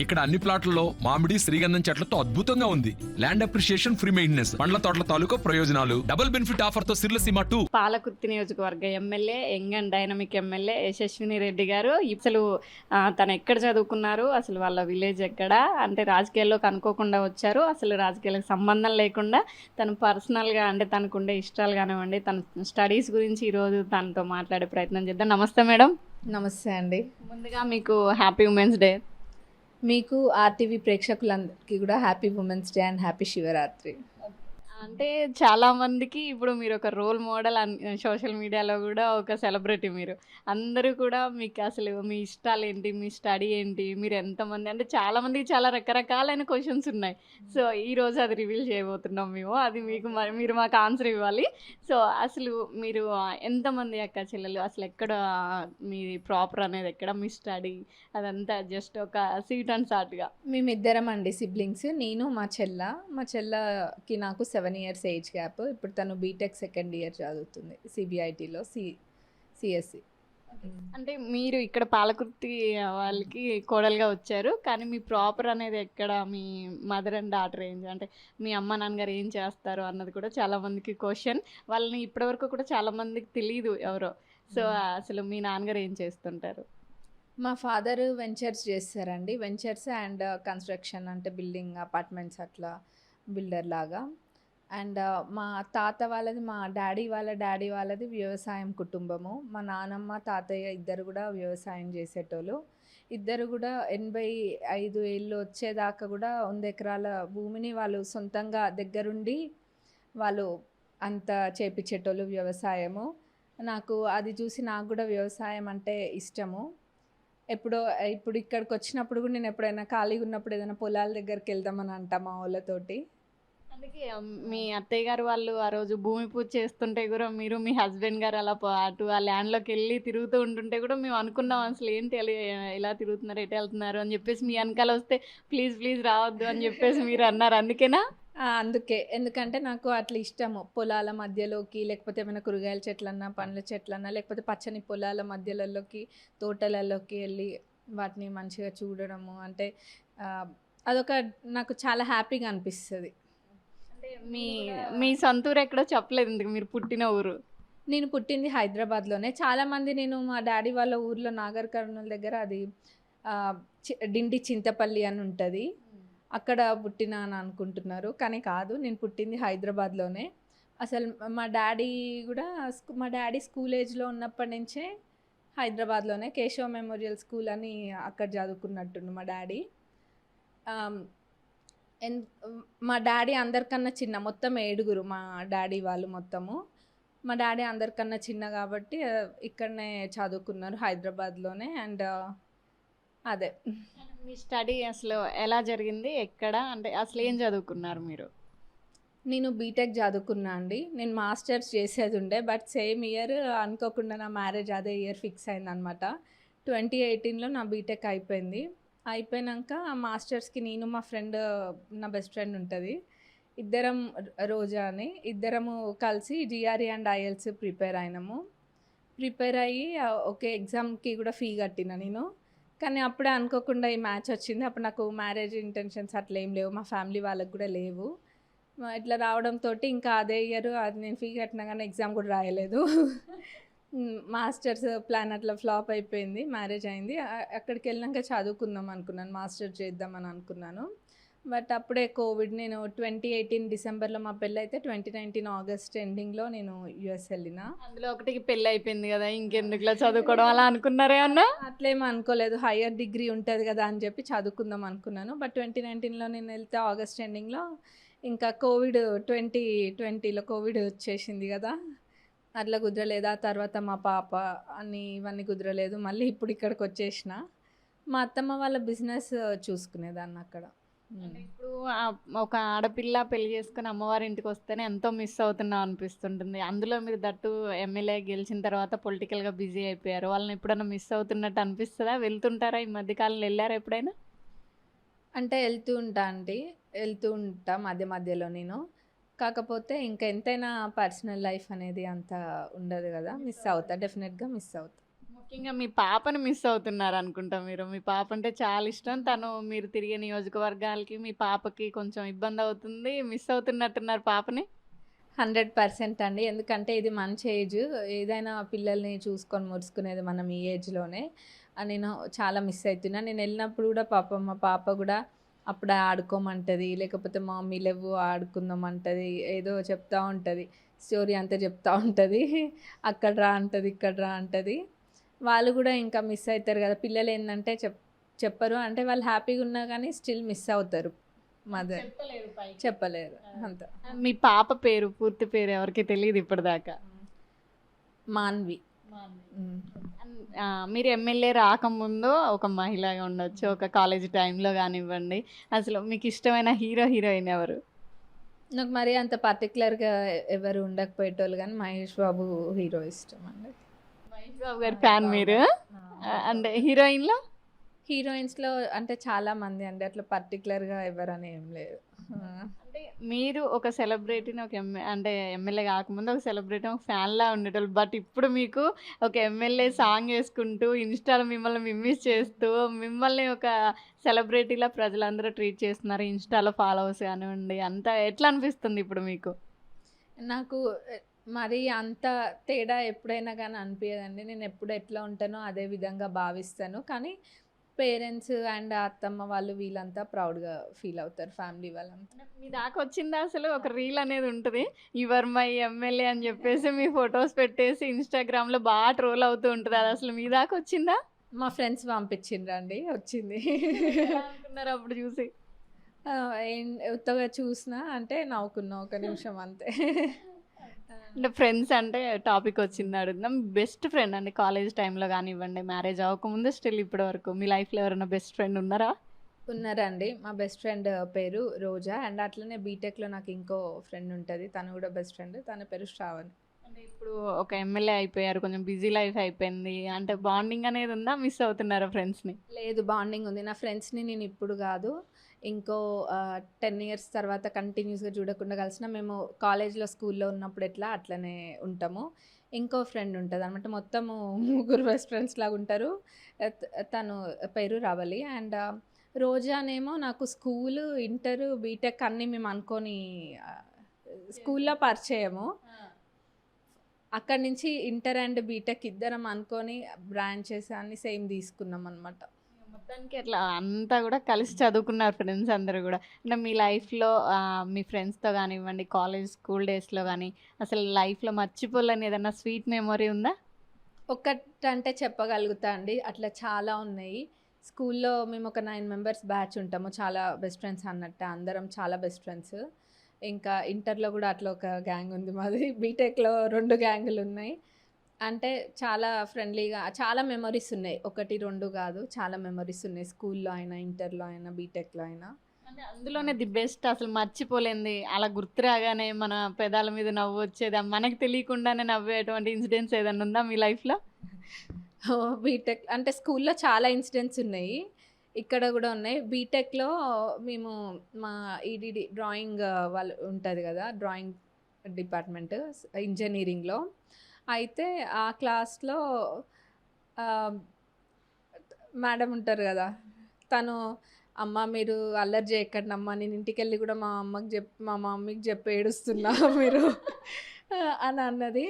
ఇక్కడ అన్ని ప్లాట్లలో మామిడి శ్రీగంధం చెట్లతో అద్భుతంగా ఉంది. ల్యాండ్ అప్రిషియేషన్, ఫ్రీ మెయింటెనెన్స్, పండ్ల తోటల తాలూకా ప్రయోజనాలు, డబుల్ బెనిఫిట్ ఆఫర్ తో సిర్లసీమ 2. పాలకుర్తి నియోజకవర్గ MLA, young and dynamic MLA Yashaswini Reddy garu అసలు తను ఎక్కడ చదువుకున్నారు, అసలు వాళ్ళ విలేజ్ ఎక్కడ, అంటే రాజకీయాల్లోకి అనుకోకుండా వచ్చారు. అసలు రాజకీయాలకు సంబంధం లేకుండా తను పర్సనల్గా అంటే తనకుండే ఇష్టాలు కానివ్వండి, తన స్టడీస్ గురించి ఈరోజు తనతో మాట్లాడే ప్రయత్నం చేద్దాం. నమస్తే మేడం. నమస్తే అండి. ముందుగా మీకు హ్యాపీ ఉమెన్స్ డే. మీకు ఆర్టీవీ ప్రేక్షకులందరికీ కూడా happy women's day and happy Shivaratri. అంటే చాలా మందికి ఇప్పుడు మీరు ఒక రోల్ మోడల్, సోషల్ మీడియాలో కూడా ఒక సెలబ్రిటీ. మీరు అందరూ కూడా మీకు అసలు మీ ఇష్టాలు ఏంటి, మీ స్టడీ ఏంటి, మీరు ఎంతమంది, అంటే చాలా మందికి చాలా రకరకాలైన క్వశ్చన్స్ ఉన్నాయి. సో ఈరోజు అది రివీల్ చేయబోతున్నాం మేము. అది మీకు మీరు మాకు ఆన్సర్ ఇవ్వాలి. సో అసలు మీరు ఎంతమంది అక్క చెల్లెలు, అసలు ఎక్కడ మీ ప్రాపర్ అనేది, ఎక్కడ మీ స్టడీ, అదంతా జస్ట్ ఒక సీట్ అండ్ షార్ట్గా. మేమిద్దరం అండి సిబ్లింగ్స్. నేను మా చెల్లకి నాకు 7 years ఏజ్ గ్యాప్. ఇప్పుడు తను బీటెక్ సెకండ్ ఇయర్ చదువుతుంది సిబిఐటిలో సిఎస్సి. అంటే మీరు ఇక్కడ పాలకుర్తి వాళ్ళకి కోడలుగా వచ్చారు, కానీ మీ ప్రాపర్ అనేది ఎక్కడ, మీ మదర్ అండ్ డాటర్ ఏంటి, అంటే మీ అమ్మ నాన్నగారు ఏం చేస్తారు అన్నది కూడా చాలా మందికి క్వశ్చన్. వాళ్ళని ఇప్పటివరకు కూడా చాలా మందికి తెలియదు ఎవరో. సో అసలు మీ నాన్నగారు ఏం చేస్తుంటారు? మా ఫాదర్ వెంచర్స్ చేస్తారండి. వెంచర్స్ అండ్ కన్స్ట్రక్షన్, అంటే బిల్డింగ్, అపార్ట్మెంట్స్ అట్లా బిల్డర్ లాగా. అండ్ మా తాత వాళ్ళది, మా డాడీ వాళ్ళది వ్యవసాయం కుటుంబము. మా నానమ్మ తాతయ్య ఇద్దరు కూడా వ్యవసాయం చేసేటోళ్ళు. ఇద్దరు కూడా 85 ఏళ్ళు వచ్చేదాకా కూడా 100 ఎకరాల భూమిని వాళ్ళు సొంతంగా దగ్గరుండి వాళ్ళు అంత చేపించేటోళ్ళు వ్యవసాయము. నాకు అది చూసి నాకు కూడా వ్యవసాయం అంటే ఇష్టము. ఇప్పుడు ఇక్కడికి వచ్చినప్పుడు కూడా నేను ఎప్పుడైనా ఖాళీగా ఉన్నప్పుడు ఏదైనా పొలాల దగ్గరికి వెళ్దామని అంటా మా వాళ్ళతోటి. అందుకే మీ అత్తయ్య గారు వాళ్ళు ఆ రోజు భూమి పూజ చేస్తుంటే కూడా మీరు మీ హస్బెండ్ గారు అలా అటు ఆ ల్యాండ్లోకి వెళ్ళి తిరుగుతూ ఉంటుంటే కూడా మేము అనుకున్నాం అసలు ఏంటి ఎలా తిరుగుతున్నారు, ఎటు వెళ్తున్నారు అని చెప్పేసి. మీ వెనకాల వస్తే ప్లీజ్ రావద్దు అని చెప్పేసి మీరు అన్నారు, అందుకేనా? అందుకే. ఎందుకంటే నాకు అట్లా ఇష్టము. పొలాల మధ్యలోకి, లేకపోతే ఏమైనా కూరగాయల చెట్లన్నా, పండ్ల చెట్లన్నా, లేకపోతే పచ్చని పొలాల మధ్యలలోకి, తోటలలోకి వెళ్ళి వాటిని మంచిగా చూడడము, అంటే అదొక నాకు చాలా హ్యాపీగా అనిపిస్తుంది. అంటే మీ సొంతూరు ఎక్కడో చెప్పలేదు ఇందుకు, మీరు పుట్టిన ఊరు. నేను పుట్టింది హైదరాబాద్లోనే. చాలామంది నేను మా డాడీ వాళ్ళ ఊర్లో నాగర్ కర్నూల్ దగ్గర అది డిండి చింతపల్లి అని ఉంటుంది, అక్కడ పుట్టినా అని అనుకుంటున్నారు, కానీ కాదు. నేను పుట్టింది హైదరాబాద్లోనే. అసలు మా డాడీ స్కూల్ ఏజ్లో ఉన్నప్పటి నుంచే హైదరాబాద్లోనే కేశవ మెమోరియల్ స్కూల్ అని అక్కడ చదువుకున్నట్టుండు మా డాడీ. మా డాడీ అందరికన్నా చిన్న, మొత్తం 7 మా డాడీ వాళ్ళు మొత్తము. మా డాడీ అందరికన్నా చిన్న కాబట్టి ఇక్కడనే చదువుకున్నారు హైదరాబాద్లోనే. అండ్ అదే. మీ స్టడీ అసలు ఎలా జరిగింది, ఎక్కడ, అంటే అసలు ఏం చదువుకున్నారు మీరు? నేను బీటెక్ చదువుకున్నా అండి. నేను మాస్టర్స్ చేసేది ఉండే, బట్ సేమ్ ఇయర్ అనుకోకుండా నా మ్యారేజ్ అదే ఇయర్ ఫిక్స్ అయిందనమాట. 2018లో నా బీటెక్ అయిపోయినాక మాస్టర్స్కి నేను, మా ఫ్రెండ్, నా బెస్ట్ ఫ్రెండ్ ఉంటుంది, ఇద్దరం రోజా అని ఇద్దరము కలిసి జిఆర్ఈ అండ్ ఐఎల్స్ ప్రిపేర్ అయ్యి ఓకే ఎగ్జామ్కి కూడా ఫీ కట్టిన నేను. కానీ అప్పుడే అనుకోకుండా ఈ మ్యాచ్ వచ్చింది. అప్పుడు నాకు మ్యారేజ్ ఇంటెన్షన్స్ అట్లా ఏం లేవు, మా ఫ్యామిలీ వాళ్ళకి కూడా లేవు. ఇట్లా రావడంతో ఇంకా అదే ఇయర్ అది నేను ఫీ కట్టినా కానీ ఎగ్జామ్ కూడా రాయలేదు. మాస్టర్స్ ప్లాన్ అట్లా ఫ్లాప్ అయిపోయింది, మ్యారేజ్ అయింది. అక్కడికి వెళ్ళాక చదువుకుందాం అనుకున్నాను, మాస్టర్స్ చేద్దామని అనుకున్నాను. బట్ అప్పుడే కోవిడ్. నేను 2018 డిసెంబర్లో మా పెళ్ళి అయితే 2019 ఆగస్ట్ ఎండింగ్లో నేను యుఎస్ వెళ్ళిన. అందులో ఒకటికి పెళ్ళి అయిపోయింది కదా, ఇంకెందుకులా చదువుకోవడం అలా అనుకున్నారే అన్నా? అట్లేం అనుకోలేదు, హయ్యర్ డిగ్రీ ఉంటుంది కదా అని చెప్పి చదువుకుందాం అనుకున్నాను. బట్ 2019లో నేను వెళ్తే ఆగస్ట్ ఎండింగ్లో ఇంకా కోవిడ్ 2020లో కోవిడ్ వచ్చేసింది కదా, అట్లా కుదరలేదు. ఆ తర్వాత మా పాప ఇవన్నీ కుదరలేదు. మళ్ళీ ఇప్పుడు ఇక్కడికి వచ్చేసిన. మా అత్తమ్మ వాళ్ళ బిజినెస్ చూసుకునేదాన్ని అక్కడ. ఇప్పుడు ఒక ఆడపిల్ల పెళ్లి చేసుకుని అమ్మవారి ఇంటికి వస్తేనే ఎంతో మిస్ అవుతున్నాం అనిపిస్తుంటుంది. అందులో మీరు దట్టు ఎమ్మెల్యే గెలిచిన తర్వాత పొలిటికల్గా బిజీ అయిపోయారు. వాళ్ళని ఎప్పుడైనా మిస్ అవుతున్నట్టు అనిపిస్తుందా? వెళ్తుంటారా? ఈ మధ్యకాలంలో వెళ్ళారా ఎప్పుడైనా? అంటే వెళ్తూ ఉంటా మధ్యలో నేను. కాకపోతే ఇంకా ఎంతైనా పర్సనల్ లైఫ్ అనేది అంత ఉండదు కదా, డెఫినెట్గా మిస్ అవుతా. ముఖ్యంగా మీ పాపని మిస్ అవుతున్నారు అనుకుంటా మీరు. మీ పాప అంటే చాలా ఇష్టం. తను మీరు తిరిగే నియోజకవర్గాలకి మీ పాపకి కొంచెం ఇబ్బంది అవుతుంది. మిస్ అవుతున్నట్టున్నారు పాపని. 100% అండి. ఎందుకంటే ఇది మంచి ఏజ్. ఏదైనా పిల్లల్ని చూసుకొని ముడుచుకునేది మనం ఈ ఏజ్‌లోనే. నేను చాలా మిస్ అయితున్నా. నేనెళ్ళినప్పుడు గూడా పాపం మా పాప గూడా అప్పుడు ఆడుకోమంటది. లేకపోతే మమ్మీ లెవ్వు ఆడుకుందాం అంటది. ఏదో చెప్తా ఉంటది. స్టోరీ అంతా చెప్తా ఉంటది. అక్కడ రా అంటది. ఇక్కడ రా అంటది. వాళ్ళు గూడా ఇంకా మిస్ అయితారు గదా! పిల్లలేందంటే చెప్పరు. అంటే వాళ్ళు హ్యాపీగున్నా గానీ స్టిల్ మిస్ అవుతారు మదర్. చెప్పలేరు పైకి. చెప్పలేరు. అంత. మీ పాప పేరు, పూర్తి పేరు ఎవరికీ తెలీదు ఇప్పటిదాకా. మాన్వి. హ్మ్. మీరు ఎమ్మెల్యే రాకముందు ఒక మహిళగా ఉండొచ్చు. ఒక కాలేజీ టైంలో గానివ్వండి. అసలు మీకు ఇష్టమైన హీరో, హీరోయిన్ ఎవరు? నాకు మరీ అంత పర్టిక్యులర్‌గా ఎవరు ఉండకపోయేటోళ్ళు గానీ, మహేష్ బాబు హీరో ఇష్టమండి. మహేష్ బాబు గారి ఫ్యాన్ మీరు? అంటే హీరోయిన్‌లో? హీరోయిన్స్‌లో అంటే చాలా మంది అండి. అట్లా పర్టిక్యులర్‌గా ఎవరని ఏం లేదు. అంటే మీరు ఒక సెలబ్రిటీని ఒక అంటే ఎమ్మెల్యే కాకముందు ఒక సెలబ్రిటీ ఒక ఫ్యాన్‌లా ఉండేటోళ్ళు. బట్ ఇప్పుడు మీకు ఒక ఎమ్మెల్యే సాంగ్ యేసుకుంటూ ఇన్‌స్టాలో మిమ్మల్ని మిమ్మిస్ చేస్తూ మిమ్మల్ని ఒక సెలబ్రిటీలా ప్రజలందరూ ట్రీట్ చేస్తున్నారు. ఇన్‌స్టాలో ఫాలోవర్స్ కానివ్వండి. అంతా ఎట్లా అనిపిస్తుంది ఇప్పుడు మీకు? నాకు మరీ అంత తేడా ఎప్పుడైనా గానీ అనిపియదండి. నేనెప్పుడు ఎట్లా ఉంటానో అదే విధంగా భావిస్తాను. కానీ పేరెంట్స్ అండ్ అత్తమ్మ వాళ్ళు వీళ్ళంతా ప్రౌడ్‌గా ఫీల్ అవుతారు ఫ్యామిలీ వాళ్ళంతా. మీ దాకా వచ్చిందా అసలు? ఒక రీల్ అనేది ఉంటది. యువర్ మై ఎమ్మెల్యే అని చెప్పేసి మీ ఫోటోస్ పెట్టేసి ఇన్‌స్టాగ్రామ్‌లో బాగా ట్రోల్ అవుతూ ఉంటది. అది అసలు మీ దాకా వచ్చిందా? మా ఫ్రెండ్స్ పంపించిండ్రండి. వచ్చింది. ఎలా అనుకున్నారు అప్పుడు చూసి? ఉత్తగా చూసినా అంటే నవ్వుకున్నా ఒక నిమిషం అంతే. అంటే ఫ్రెండ్స్ అంటే టాపిక్ వచ్చింది అడుగుదాం. బెస్ట్ ఫ్రెండ్ అండి కాలేజ్ టైంలో గానివ్వండి, మ్యారేజ్ అవ్వకముందు స్టిల్ ఇప్పటి వరకు మీ లైఫ్‌లో ఎవరైనా బెస్ట్ ఫ్రెండ్ ఉన్నారా? ఉన్నారండి. మా బెస్ట్ ఫ్రెండ్ పేరు రోజా. అండ్ అట్లనే బీటెక్‌లో నాకు ఇంకో ఫ్రెండ్ ఉంటది. తను గూడా బెస్ట్ ఫ్రెండ్. తన పేరు శ్రావణి. అంటే ఇప్పుడు ఒక ఎమ్మెల్యే అయిపోయారు. కొంచెం బిజీ లైఫ్ అయిపోయింది. అంటే బాండింగ్ అనేది ఉందా? మిస్ అవుతున్నారా ఫ్రెండ్స్‌ని? లేదు బాండింగ్ ఉంది. నా ఫ్రెండ్స్‌ని నేను ఇప్పుడు గాదు. ఇంకో 10 ఇయర్స్ తర్వాత కంటిన్యూస్‌గా చూడకుండా కలిసినా మేము కాలేజ్‌లో, స్కూల్‌లో ఉన్నప్పుడు ఎట్లా అట్లనే ఉంటాము. ఇంకో ఫ్రెండ్ ఉంటదనమాట. మొత్తము ముగ్గురు బెస్ట్ ఫ్రెండ్స్ లాగుంటారు. తను పేరు రవలి. అండ్ రోజానేమో నాకు స్కూలు, ఇంటరు, బీటెక్ అన్నీ మేము అనుకోని ఆహ్, స్కూల్‌లో పరిచయము. అక్కడి నుంచి ఇంటర్ అండ్ బీటెక్ ఇద్దరం అనుకోని బ్రాంచెస్ అన్నీ సేమ్ తీసుకున్నామనమాట. మొత్తానికి అట్లా అంతా గూడా కలిసి చదువుకున్నారు ఫ్రెండ్స్ అందరూ గూడా. అంటే మీ లైఫ్‌లో మీ ఫ్రెండ్స్‌తో గానివ్వండి, కాలేజ్, స్కూల్ డేస్‌లో గానీ, అసలు లైఫ్‌లో మర్చిపోలేని ఏదన్నా స్వీట్ మెమరీ ఉందా? ఒక్కటంటే చెప్పగలుగుతా అండి. అట్లా చాలా ఉన్నాయి. స్కూల్‌లో మేమొక 9 మెంబర్స్ బ్యాచ్ ఉంటాము. చాలా బెస్ట్ ఫ్రెండ్స్ అన్నట్టే. అందరం చాలా బెస్ట్ ఫ్రెండ్స్. ఇంకా ఇంటర్‌లో గూడా అట్లా ఒక గ్యాంగ్ ఉంది మాది. బీటెక్‌లో 2 గ్యాంగులున్నాయి. అంటే చాలా ఫ్రెండ్లీగా చాలా మెమోరీస్ ఉన్నాయి. 1, 2 గాదు. చాలా మెమోరీస్ ఉన్నాయి. స్కూల్‌లో అయినా, ఇంటర్‌లో అయినా, బీటెక్‌లో అయినా. అంటే అందులోనే ది బెస్ట్ అసలు మర్చిపోలేనిది అలా గుర్తు రాగానే మన పెదాల మీద నవ్వొచ్చేది, మనకు తెలియకుండానే నవ్వేటువంటి ఇన్సిడెంట్స్ ఏదన్నా ఉందా మీ లైఫ్‌లో? బీటెక్ అంటే స్కూల్‌లో చాలా ఇన్సిడెంట్స్ ఉన్నాయి. ఇక్కడ గూడా ఉన్నాయి. బీటెక్‌లో మేము మా ఈడీడీ డ్రాయింగ్ వాళ్ళు ఉంటది గదా! డ్రాయింగ్ డిపార్ట్‌మెంట్ ఇంజినీరింగ్‌లో. అయితే ఆ క్లాస్‌లో ఆహ్, మేడం ఉంటారు గదా! తను "అమ్మ మీరు అల్లరి జేయకండమ్మా. నేను ఇంటికెళ్ళి గూడా మా మమ్మీకి జెప్పి ఏడుస్తున్నా మీరు" అని అన్నది.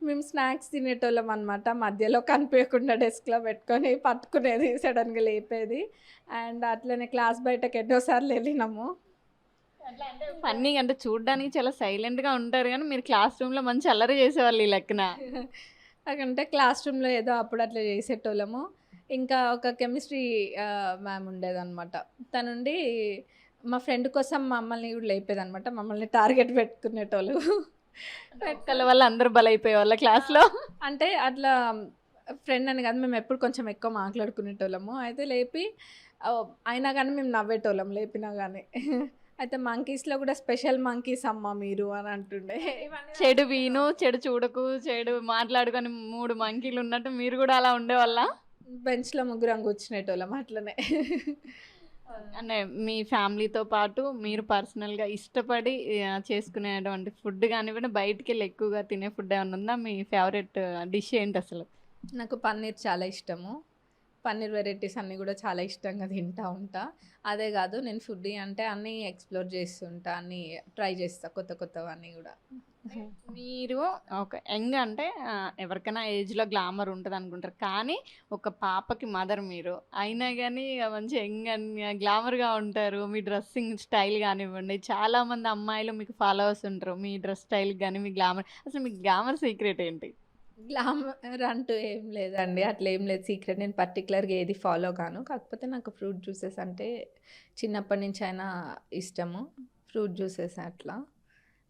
మేము స్నాక్స్ తినేటోళ్ళం అనమాట. మధ్యలో కనిపియకుండా డెస్క్‌లో పెట్టుకొని పట్టుకునేది. సడెన్‌గా లేపేది. అండ్ అట్లనే క్లాస్ బయటకి ఎన్నో సార్లు ఎళ్ళినాము. అట్లా అంటే ఫన్నీగా అంటే చూడ్డానికి చాలా సైలెంట్‌గా ఉంటారు గానీ, మీరు క్లాస్ రూమ్‌లో మంచి అల్లరి చేసేవాళ్ళు ఈ లెక్కన. అంటే క్లాస్ రూమ్‌లో ఏదో అప్పుడు అట్లా చేసేటోళ్ళము. ఇంకా ఒక కెమిస్ట్రీ మ్యామ్ ఉండేదనమాట. తనుండి మా ఫ్రెండ్ కోసం మమ్మల్ని కూడా లేపేదనమాట. మమ్మల్ని టార్గెట్ పెట్టుకునేటోళ్ళు. ఒక్కళ్ళ వల్ల అందరూ బలైపోయేవాళ్ళా క్లాస్‌లో? అంటే అట్లా ఫ్రెండ్ అని కాదు. మేము ఎప్పుడు కొంచెం ఎక్కువ మాట్లాడుకునేటోళ్ళము. అయితే లేపి అయినా గానీ మేము నవ్వేటోళ్ళం లేపినా గానీ. అయితే మంకీస్‌లో కూడా స్పెషల్ మంకీస్ అమ్మ మీరు అని అంటుండే. చెడు విను, చెడు చూడకు, చెడు మాట్లాడుకొని 3 మంకీలున్నట్టు మీరు గూడా అలా ఉండేవాళ్ళా? బెంచ్‌లో ముగ్గురం కూర్చునేటోళ్ళం అట్లనే. అంటే మీ ఫ్యామిలీతో పాటు మీరు పర్సనల్‌గా ఇష్టపడి చేసుకునేటువంటి ఫుడ్ గానివ్వండి, బయటికెళ్ళి ఎక్కువగా తినే ఫుడ్ ఏమన్నా ఉందా? మీ ఫేవరెట్ డిష్ ఏంటసలు? నాకు పన్నీర్ చాలా ఇష్టము. పన్నీర్ వెరైటీస్ అన్నీ గూడా చాలా ఇష్టంగా తింటా ఉంటా. అదే గాదు నేను ఫుడ్డీ అంటే అన్నీ ఎక్స్‌ప్లోర్ చేస్తుంటా. అన్నీ ట్రై చేస్తా కొత్తవన్నీ గూడా. మీరు ఒక యంగ్ అంటే ఎవరికైనా ఏజ్‌లో గ్లామర్ ఉంటదనుకుంటారు. కానీ ఒక పాపకి మదర్ మీరు. అయినా గాని మంచి యంగ్ అండ్ గ్లామర్‌గా ఉంటారు. మీ డ్రెస్సింగ్ స్టైల్ గానివ్వండి, చాలామంది అమ్మాయిలు మీకు ఫాలోవర్స్ ఉంటారు. మీ డ్రెస్ స్టైల్‌కి గాని, మీ గ్లామర్ అసలు మీ గ్లామర్ సీక్రెట్ ఏంటి? గ్లామర్ అంటూ ఏం లేదండి. అట్లేం లేదు సీక్రెట్. నేను పర్టిక్యులర్‌గా ఏది ఫాలో కాను. కాకపోతే నాకు ఫ్రూట్ జ్యూసెస్ అంటే చిన్నప్పటి నుంచైనా ఇష్టము. ఫ్రూట్ జ్యూసెస్ అట్లా.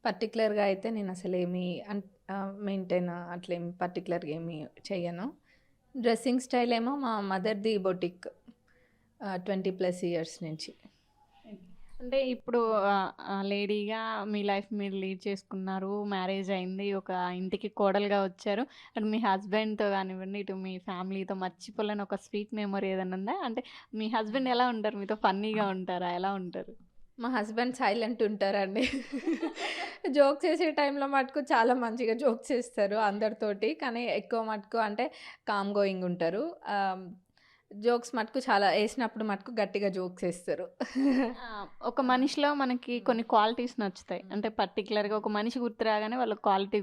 పర్టిక్యులర్‌గా అయితే నేనసలేమి మెయింటైన్ అట్లేమి పర్టిక్యులర్‌గా ఏమి చెయ్యను. డ్రెస్సింగ్ స్టైల్ ఏమో మా మదర్‌ది బొటిక్ 20+ ఇయర్స్ నుంచి. అంటే ఇప్పుడు లేడీగా మీ లైఫ్ మీరు లీడ్ చేసుకున్నారు. మ్యారేజ్ అయింది. ఒక ఇంటికి కోడలుగా వచ్చారు. అటు మీ హస్బెండ్‌తో గానివ్వండి, ఇటు మీ ఫ్యామిలీతో మర్చిపోలేని ఒక స్వీట్ మెమరీ ఏదైనా ఉందా? అంటే మీ హస్బెండ్ ఎలా ఉంటారు? మీతో ఫన్నీగా ఉంటారా? ఎలా ఉంటారు? మా హస్బెండ్ సైలెంట్ ఉంటారండి. జోక్స్ చేసే టైంలో మటుకు చాలా మంచిగా జోక్స్ చేస్తారు అందరితోటి. కానీ ఎక్కువ మటుకు అంటే కామ్ గోయింగ్ ఉంటారు. జోక్స్ మటుకు చాలా ఏసినప్పుడు మటుకు గట్టిగా జోక్స్ ఏస్తారు. ఆ! ఒక మనిషిలో మనకి కొన్ని క్వాలిటీస్ నచ్చుతాయి. అంటే పర్టిక్యులర్‌గా ఒక మనిషి గుర్తు రాగానే వాళ్ళ క్వాలిటీ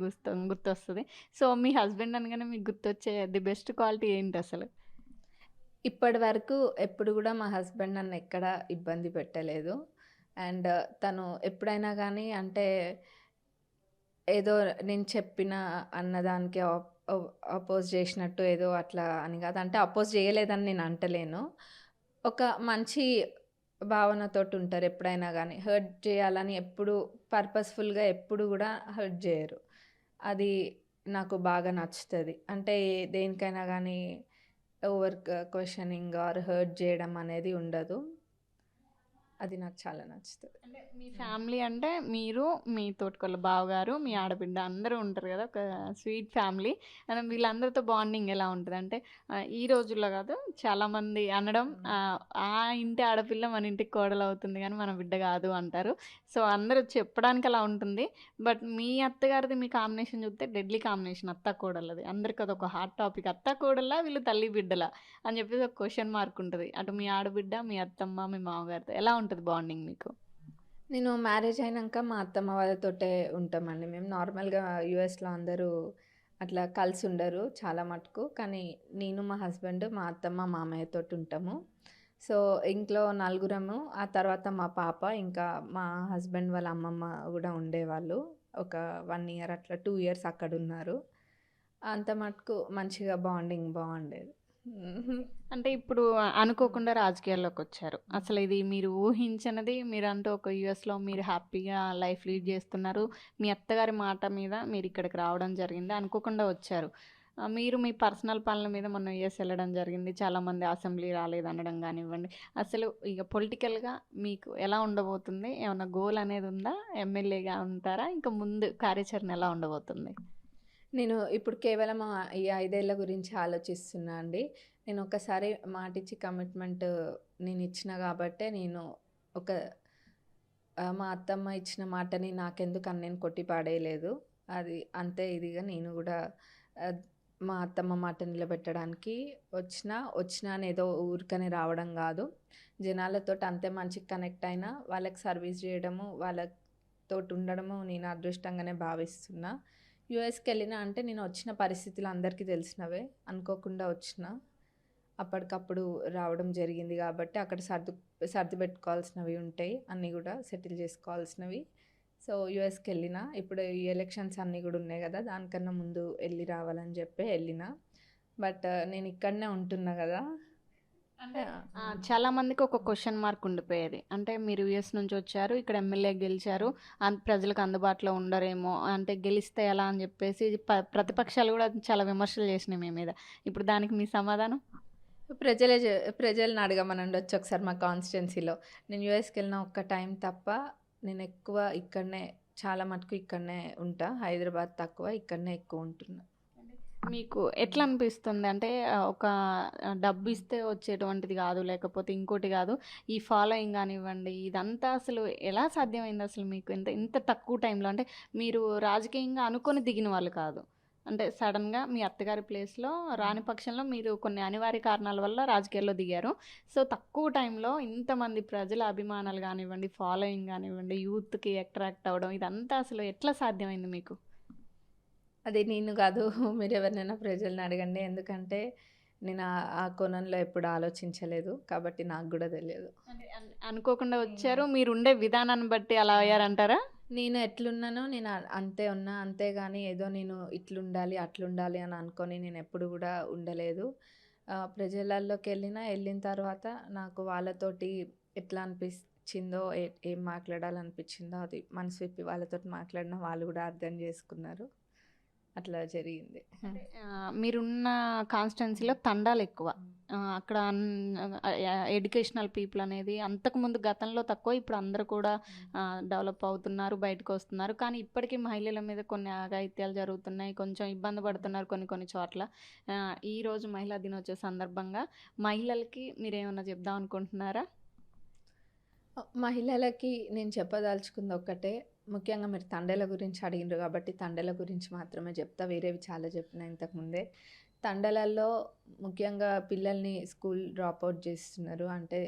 గుర్తొస్తది. సో, మీ హస్బెండ్ అనగానే మీకు గుర్తొచ్చే ది బెస్ట్ క్వాలిటీ ఏంటసలు? ఇప్పటి వరకు ఎప్పుడు గూడా మా హస్బెండ్ నన్ను ఎక్కడ ఇబ్బంది పెట్టలేదు. అండ్ తను ఎప్పుడైనా గానీ అంటే ఏదో నేను చెప్పిన అన్నదానికి అపోజ్ జేసినట్టు ఏదో అట్లా అని గాదు. అంటే అపోజ్ జేయలేదని నేను అంటలేను. ఒక మంచి భావనతోటుంటారు ఎప్పుడైనా గానీ. హర్ట్ జేయాలని ఎప్పుడు పర్పస్‌ఫుల్‌గా ఎప్పుడు గూడా హర్ట్ జేయరు. అది నాకు బాగా నచ్చుతది. అంటే దేనికైనా గానీ ఓవర్ క్వెషనింగ్ ఆర్ హర్ట్ జేయడం అనేది ఉండదు. అది నాకు చాలా నచ్చుతది. అంటే మీ ఫ్యామిలీ అంటే మీరు, మీ తోటికోడలు బావగారు, మీ ఆడబిడ్డ అందరూ ఉంటారు గదా! ఒక స్వీట్ ఫ్యామిలీ. వీళ్ళందరితో బాండింగ్ ఎలా ఉంటది? అంటే ఈ రోజుల్లో గాదు చాలామంది అనడం ఆ ఇంటి ఆడపిల్ల మన ఇంటికి కోడలవుతుంది గానీ మన బిడ్డ గాదు అంటారు. సో, అందరూ చెప్పడానికి అలా ఉంటుంది. బట్ మీ అత్తగారిది మీ కాంబినేషన్ చూత్తే డెడ్లీ కాంబినేషన్ అత్త, కోడళ్ళది. అందరికి అదొక హాట్ టాపిక్. అత్త, కోడళ్ళా? వీళ్ళు తల్లి, బిడ్డలా? అని చెప్పేసి ఒక క్వెషన్ మార్క్ ఉంటది. అటు మీ ఆడబిడ్డ, మీ అత్తమ్మ, మీ మామగారితో ఎలా ఉంటది బాండింగ్ మీకు? నేను మ్యారేజ్ అయినంక మా అత్తమ్మ వాళ్ళతోటే ఉంటామండి. మేము నార్మల్‌గా యూఎస్‌లో అందరూ అట్లా కలిసుండరు చాలా మటుకు. కానీ నేను, మా హస్బెండ్, మా అత్తమ్మ, మామయ్యతోటి ఉంటాము. సో, ఇంట్లో నలుగురము. ఆ తర్వాత మా పాప, ఇంకా మా హస్బెండ్ వాళ్ళ అమ్మమ్మ గూడా ఉండేవాళ్ళు. ఒక 1 ఇయర్ అట్లా 2 ఇయర్స్ అక్కడున్నారు. అంత మటుకు మంచిగా బాండింగ్ బావుండేది. అంటే ఇప్పుడు అనుకోకుండా రాజకీయాల్లోకొచ్చారు. అసలు ఇది మీరు ఊహించనిది మీరంటూ ఒక యూఎస్‌లో మీరు హ్యాపీగా లైఫ్ లీడ్ చేస్తున్నారు. మీ అత్తగారి మాట మీద మీరిక్కడికి రావడం జరిగింది. అనుకోకుండా వచ్చారు. మీరు మీ పర్సనల్ పనుల మీద మొన్న యూఎస్ ఎళ్ళడం జరిగింది. చాలామంది అసెంబ్లీ రాలేదనడం గానివ్వండి. అసలు ఇక పొలిటికల్‌గా మీకు ఎలా ఉండబోతుంది? ఏమన్నా గోల్ అనేది ఉందా? ఎమ్మెల్యేగా ఉంటారా? ఇంకా ముందు కార్యాచరణ ఎలా ఉండబోతుంది? నేను ఇప్పుడు కేవలం ఈ 5 ఏళ్ల గురించి ఆలోచిస్తున్నా అండి. నేను ఒకసారి మాటిచ్చి కమిట్మెంట్ నేనిచ్చిన గాబట్టే నేను ఒక మా అత్తమ్మ ఇచ్చిన మాటని నాకెందుకని నేను కొట్టి పడేయలేదు. అది అంతే ఇదిగా నేను గూడా ఆహ్, మా అత్తమ్మ మాట నిలబెట్టడానికి వచ్చినా అని ఏదో ఊరికనే రావడం గాదు. జనాలతోటి అంతే మంచిగా కనెక్ట్ అయినా, వాళ్ళకి సర్వీస్ జేయడము, వాళ్ళతోటి ఉండడము నేను అదృష్టంగానే భావిస్తున్నా. యూఎస్‌కెళ్ళినా అంటే నేను వచ్చిన పరిస్థితులు అందరికీ తెలిసినవే. అనుకోకుండా వచ్చిన. అప్పటికప్పుడు రావడం జరిగింది గాబట్టి అక్కడ సర్ది పెట్టుకోవాల్సినవి ఉంటాయి. అన్నీ గూడా సెటిల్ జేసుకోవాల్సినవి. సో, యూఎస్‌కెళ్ళినా. ఇప్పుడు ఈ ఎలక్షన్స్ అన్నీ గూడా ఉన్నాయి గదా! దానికన్నా ముందు ఎళ్లి రావాలని జెప్పి ఎళ్ళినా. బట్ నేను ఇక్కడనే ఉంటున్నా గదా! అంటే హ్మ్. చాలా మందికి ఒక క్వెషన్ మార్క్ ఉండిపోయేది. అంటే మీరు యూఎస్ నుంచి వచ్చారు. ఇక్కడ ఎమ్మెల్యే గెలిచారు. ప్రజలకు అందుబాటులో ఉండరేమో. అంటే గెలిస్తే ఎలా అని చెప్పేసి ప్రతిపక్షాలు కూడా చాలా విమర్శలు చేసినాయి మీ మీద. ఇప్పుడు దానికి మీ సమాధానం? ప్రజలని అడగమనండి వచ్చి ఒకసారి మా కాన్స్టిట్యున్సీలో. నేను యూఎస్‌కెళ్ళిన ఒక్క టైం తప్ప నేనెక్కువ ఇక్కడనే చాలా మటుకు ఇక్కడనే ఉంటా. హైదరాబాద్ తక్కువ. ఇక్కడనే ఎక్కువ ఉంటున్నా. మీకు ఎట్లా అనిపిస్తుంది? అంటే ఒక డబ్బిస్తే వచ్చేటువంటిది గాదు. లేకపోతే ఇంకోటి గాదు. ఈ ఫాలోయింగ్ గానివ్వండి, ఇదంతా అసలు ఎలా సాధ్యమైందసలు మీకు? ఇంత ఇంత తక్కువ టైంలో? అంటే మీరు రాజకీయంగా అనుకోని దిగిన వాళ్ళు కాదు. అంటే సడన్గా మీ అత్తగారి ప్లేస్లో రాని పక్షంలో మీరు కొన్ని అనివార్య కారణాల వల్ల రాజకీయాల్లో దిగారు. సో తక్కువ టైంలో ఇంతమంది ప్రజల అభిమానాలు కానివ్వండి, ఫాలోయింగ్ కానివ్వండి, యూత్కి అట్రాక్ట్ అవ్వడం ఇదంతా అసలు ఎట్లా సాధ్యమైంది మీకు? అది నేను కాదు. మీరు ఎవరినైనా ప్రజల్ని అడగండి. ఎందుకంటే నేను ఆ కోణంలో ఎప్పుడు ఆలోచించలేదు. కాబట్టి నాకు కూడా తెలియదు. అంటే అనుకోకుండా వచ్చారు, మీరు ఉండే విధానాన్ని బట్టి అలా అయ్యారంటారా? నేను ఎట్లున్నానో నేను అంతే ఉన్నా. అంతేగాని ఏదో నేను ఇట్లుండాలి, అట్లుండాలి అని అనుకొని నేను ఎప్పుడు కూడా ఉండలేదు. ప్రజలల్లోకి వెళ్ళిన తర్వాత నాకు వాళ్ళతోటి ఎట్లా అనిపించిందో, ఏం మాట్లాడాలనిపించిందో అది మనసు విప్పి వాళ్ళతోటి మాట్లాడిన వాళ్ళు కూడా అర్థం చేసుకున్నారు. అట్లా జరిగింది. మీరున్న కాన్స్టిట్యున్సీలో తండాలు ఎక్కువ. అక్కడ ఎడ్యుకేషనల్ పీపుల్ అనేది అంతకుముందు గతంలో తక్కువ, ఇప్పుడు అందరూ కూడా డెవలప్ అవుతున్నారు, బయటకు వస్తున్నారు. కానీ ఇప్పటికీ మహిళల మీద కొన్ని అఘాయిత్యాలు జరుగుతున్నాయి, కొంచెం ఇబ్బంది పడుతున్నారు కొన్ని చోట్ల. ఈరోజు మహిళా దినోత్సవ సందర్భంగా మహిళలకి మీరేమన్నా చెప్దాం అనుకుంటున్నారా? మహిళలకి నేను చెప్పదలుచుకుంది ఒక్కటే. ముఖ్యంగా మీరు తండేల గురించి అడిగిండ్రు కాబట్టి తండేల గురించి మాత్రమే చెప్తా. వేరేవి చాలా చెప్పిన ఇంతకుముందే. తండలలో ముఖ్యంగా పిల్లల్ని స్కూల్ డ్రాప్ అవుట్ చేస్తున్నారు. అంటే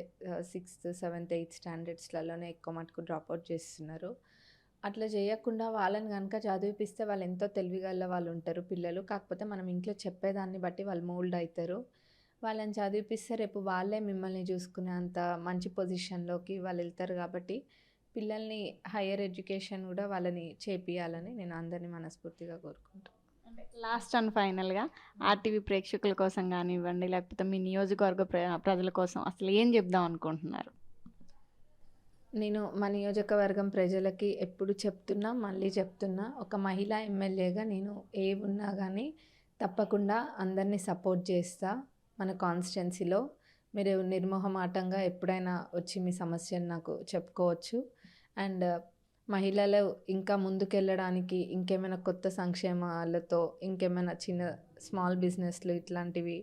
6th, 7th, 8th స్టాండర్డ్స్లలోనే ఎక్కువ మటుకు డ్రాప్ అవుట్ చేస్తున్నారు. అట్లా చేయకుండా వాళ్ళని కనుక చదివిపిస్తే వాళ్ళు ఎంతో తెలివిగల వాళ్ళు ఉంటారు పిల్లలు. కాకపోతే మనం ఇంట్లో చెప్పేదాన్ని బట్టి వాళ్ళు మోల్డ్ అవుతారు. వాళ్ళని చదివిపిస్తే రేపు వాళ్ళే మిమ్మల్ని చూసుకునే అంత మంచి పొజిషన్లోకి వాళ్ళు వెళ్తారు. కాబట్టి పిల్లల్ని హయ్యర్ ఎడ్యుకేషన్ కూడా వాళ్ళని చేపియాలని నేను అందరినీ మనస్ఫూర్తిగా కోరుకుంటాను. లాస్ట్ అండ్ ఫైనల్గా ఆర్టీవీ ప్రేక్షకుల కోసం కానివ్వండి, లేకపోతే మీ నియోజకవర్గ ప్రజల కోసం అసలు ఏం చెప్దాం అనుకుంటున్నారు? నేను మా నియోజకవర్గం ప్రజలకి ఎప్పుడు చెప్తున్నా, మళ్ళీ చెప్తున్నా, ఒక మహిళా ఎమ్మెల్యేగా నేను ఏ ఉన్నా కానీ తప్పకుండా అందరినీ సపోర్ట్ చేస్తా. మన కాన్స్టిట్యున్సీలో మీరు నిర్మోహమాటంగా ఎప్పుడైనా వచ్చి మీ సమస్యను నాకు చెప్పుకోవచ్చు. అండ్ మహిళలు ఇంకా ముందుకెళ్ళడానికి ఇంకేమైనా కొత్త సంక్షేమాలతో, ఇంకేమైనా చిన్న స్మాల్ బిజినెస్లు ఇట్లాంటివి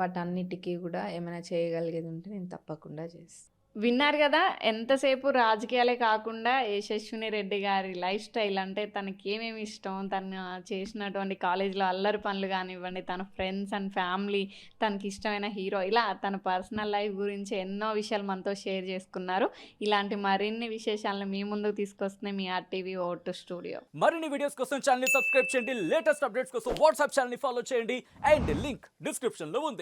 వాటన్నిటికీ కూడా ఏమైనా చేయగలిగేది ఉంటే నేను తప్పకుండా చేస్తాను. విన్నారు కదా, ఎంతసేపు రాజకీయాలే కాకుండా యశస్విని రెడ్డి గారి లైఫ్ స్టైల్, అంటే తనకి ఏమేమి ఇష్టం, తను చేసినటువంటి కాలేజీలో అల్లరి పనులు కానివ్వండి, తన ఫ్రెండ్స్ అండ్ ఫ్యామిలీ, తనకి ఇష్టమైన హీరో, ఇలా తన పర్సనల్ లైఫ్ గురించి ఎన్నో విషయాలు మనతో షేర్ చేసుకున్నారు. ఇలాంటి మరిన్ని విశేషాలను మీ ముందుకు తీసుకొస్తున్నాయి మీ ఆర్టీవీ ఓటు స్టూడియో. మరిన్ని వీడియోస్ కోసం ఛానల్ ని సబ్స్క్రైబ్ చేయండి. లేటెస్ట్ అప్డేట్స్ కోసం వాట్సాప్ ఛానల్ ని ఫాలో చేయండి. అండ్ లింక్ డిస్క్రిప్షన్ లో ఉంది.